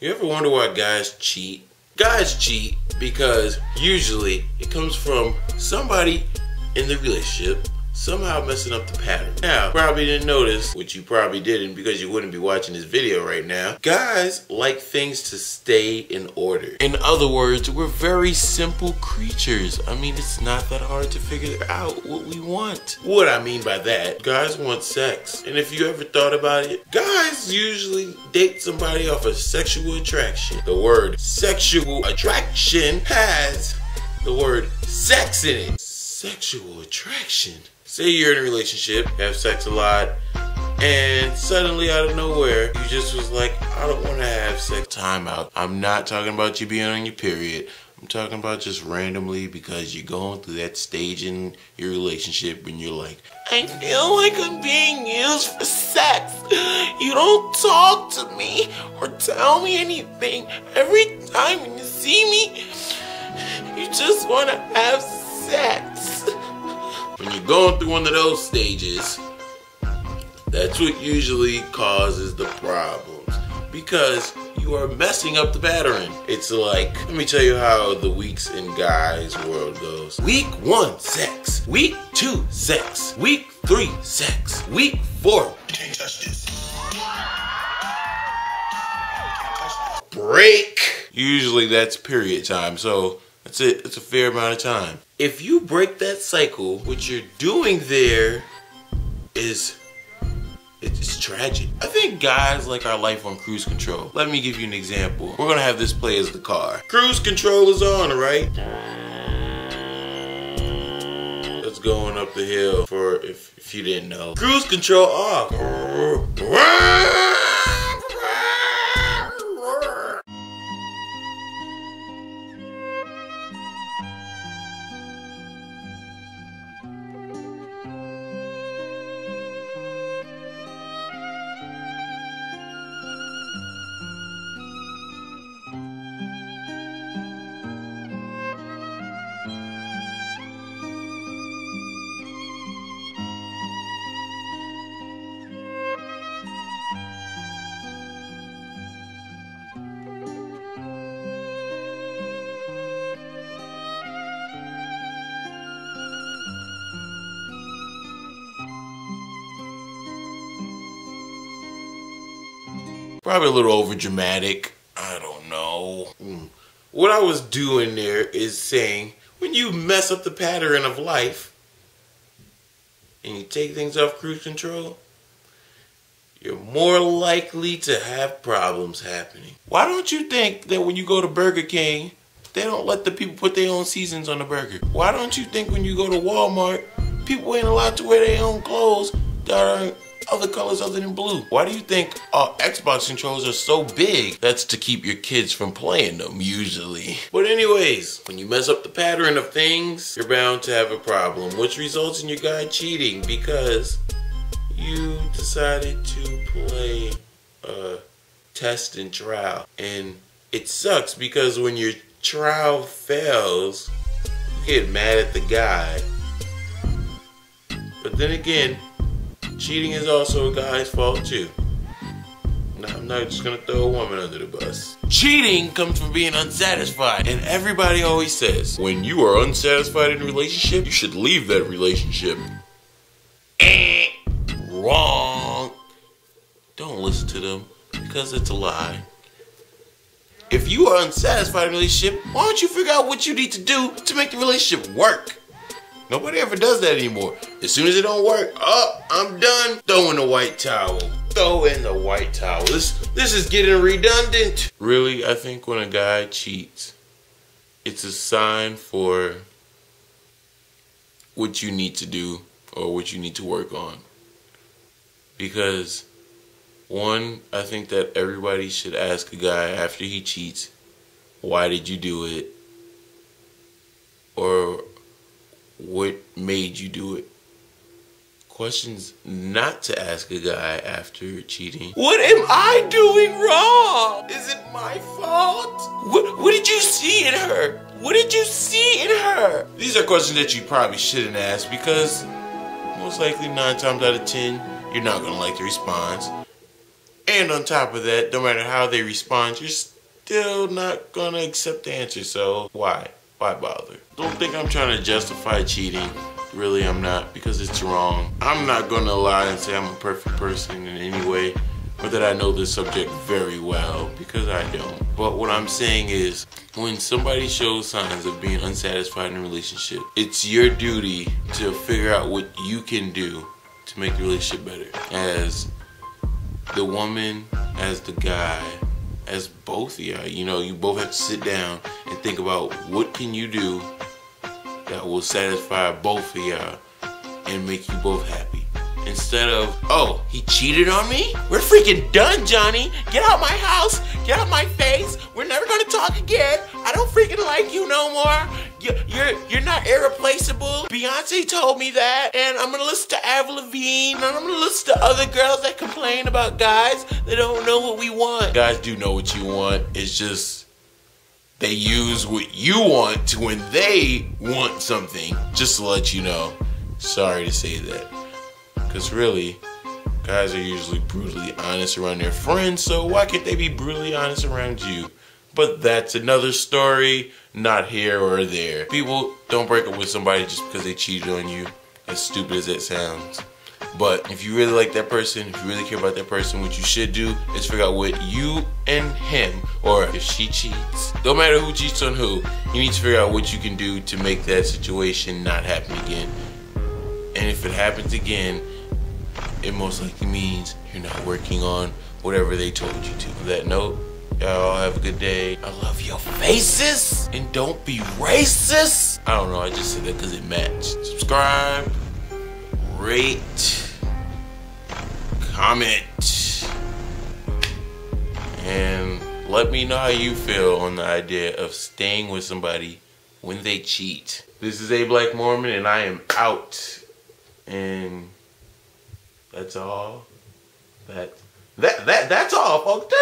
You ever wonder why guys cheat? Guys cheat because usually it comes from somebody in the relationship somehow messing up the pattern. Now, probably didn't notice, which you probably didn't because you wouldn't be watching this video right now. Guys like things to stay in order. In other words, we're very simple creatures. I mean, it's not that hard to figure out what we want. What I mean by that, guys want sex. And if you ever thought about it, guys usually date somebody off of sexual attraction. The word sexual attraction has the word sex in it. Sexual attraction. Say you're in a relationship, have sex a lot, and suddenly out of nowhere, you just was like, I don't want to have sex. Time out. I'm not talking about you being on your period. I'm talking about just randomly because you're going through that stage in your relationship when you're like, I feel like I'm being used for sex. You don't talk to me or tell me anything. Every time when you see me, you just want to have sex. When you're going through one of those stages, that's what usually causes the problems because you are messing up the pattern. It's like, let me tell you how the weeks in guys' world goes. Week 1, sex. Week 2, sex. Week 3, sex. Week 4, you can't touch this. Break. Usually that's period time, so that's it. It's a fair amount of time. If you break that cycle, what you're doing there is, it's tragic. I think guys like our life on cruise control. Let me give you an example. We're gonna have this play as the car. Cruise control is on, right? That's going up the hill for if you didn't know. Cruise control off. Probably a little over dramatic. I don't know. What I was doing there is saying, when you mess up the pattern of life and you take things off cruise control, you're more likely to have problems happening. Why don't you think that when you go to Burger King, they don't let the people put their own seasons on the burger? Why don't you think when you go to Walmart, people ain't allowed to wear their own clothes that are other colors other than blue? Why do you think Xbox controllers are so big? That's to keep your kids from playing them, usually. But anyways, when you mess up the pattern of things, you're bound to have a problem, which results in your guy cheating because you decided to play test and trial. And it sucks because when your trial fails, you get mad at the guy. But then again, cheating is also a guy's fault too. Now, I'm not just gonna throw a woman under the bus. Cheating comes from being unsatisfied. And everybody always says, when you are unsatisfied in a relationship, you should leave that relationship. Wrong. Don't listen to them because it's a lie. If you are unsatisfied in a relationship, why don't you figure out what you need to do to make the relationship work? Nobody ever does that anymore. As soon as it don't work, I'm done. Throw in the white towel. Throw in the white towel. This is getting redundant. Really, I think when a guy cheats, it's a sign for what you need to do or what you need to work on. Because, one, I think that everybody should ask a guy after he cheats, why did you do it? Or what made you do it? Questions not to ask a guy after cheating. What am I doing wrong? Is it my fault? What did you see in her? What did you see in her? These are questions that you probably shouldn't ask because most likely 9 times out of 10, you're not gonna like the response. And on top of that, no matter how they respond, you're still not gonna accept the answer, so why? Why bother? Don't think I'm trying to justify cheating. Really, I'm not, because it's wrong. I'm not gonna lie and say I'm a perfect person in any way, or that I know this subject very well, because I don't. But what I'm saying is, when somebody shows signs of being unsatisfied in a relationship, it's your duty to figure out what you can do to make the relationship better. As the woman, as the guy, as both of y'all, you know, you both have to sit down and think about what can you do that will satisfy both of y'all and make you both happy. Instead of, oh, he cheated on me? We're freaking done, Johnny. Get out my house. Get out my face. We're never gonna talk again. I don't freaking like you no more. You're not irreplaceable. Beyonce told me that, and I'm gonna listen to Avril Lavigne, and I'm gonna listen to other girls that complain about guys that don't know what we want. Guys do know what you want. It's just they use what you want to when they want something. Just to let you know. Sorry to say that. Because really, guys are usually brutally honest around their friends, so why can't they be brutally honest around you? But that's another story, not here or there. People don't break up with somebody just because they cheated on you, as stupid as that sounds. But if you really like that person, if you really care about that person, what you should do is figure out what you and him, or if she cheats, don't matter who cheats on who, you need to figure out what you can do to make that situation not happen again. And if it happens again, it most likely means you're not working on whatever they told you to. On that note, y'all have a good day. I love your faces, and don't be racist. I don't know, I just said that because it matched. Subscribe, rate, comment, and let me know how you feel on the idea of staying with somebody when they cheat. This is A Black Mormon, and I am out. And that's all. That's all, folks.